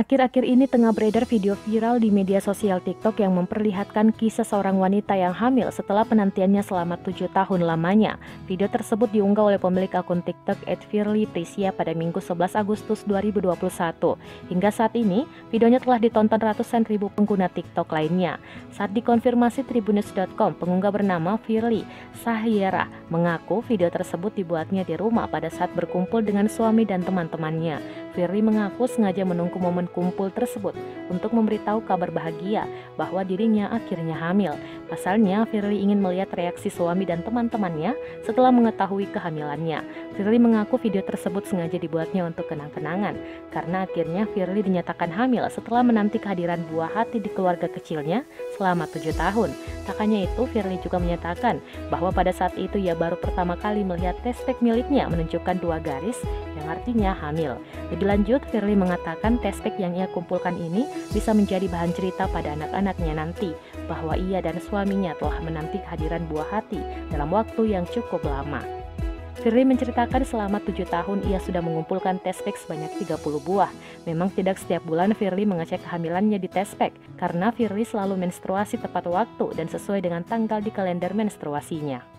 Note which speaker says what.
Speaker 1: Akhir-akhir ini tengah beredar video viral di media sosial TikTok yang memperlihatkan kisah seorang wanita yang hamil setelah penantiannya selama 7 tahun lamanya. Video tersebut diunggah oleh pemilik akun TikTok @firlyprisia pada Minggu 11 Agustus 2021. Hingga saat ini, videonya telah ditonton ratusan ribu pengguna TikTok lainnya. Saat dikonfirmasi Tribunnews.com, pengunggah bernama Firly Sahyera mengaku video tersebut dibuatnya di rumah pada saat berkumpul dengan suami dan teman-temannya. Firly mengaku sengaja menunggu momen kumpul tersebut untuk memberitahu kabar bahagia bahwa dirinya akhirnya hamil. Pasalnya, Firly ingin melihat reaksi suami dan teman-temannya setelah mengetahui kehamilannya. Firly mengaku video tersebut sengaja dibuatnya untuk kenang-kenangan, karena akhirnya Firly dinyatakan hamil setelah menanti kehadiran buah hati di keluarga kecilnya selama 7 tahun. Tak hanya itu, Firly juga menyatakan bahwa pada saat itu ia baru pertama kali melihat tespek miliknya menunjukkan 2 garis yang artinya hamil. Lebih lanjut, Firly mengatakan tespek yang ia kumpulkan ini bisa menjadi bahan cerita pada anak-anaknya nanti, bahwa ia dan suaminya telah menanti kehadiran buah hati dalam waktu yang cukup lama. Firly menceritakan selama 7 tahun ia sudah mengumpulkan tespek sebanyak 30 buah. Memang tidak setiap bulan Firly mengecek kehamilannya di tespek, karena Firly selalu menstruasi tepat waktu dan sesuai dengan tanggal di kalender menstruasinya.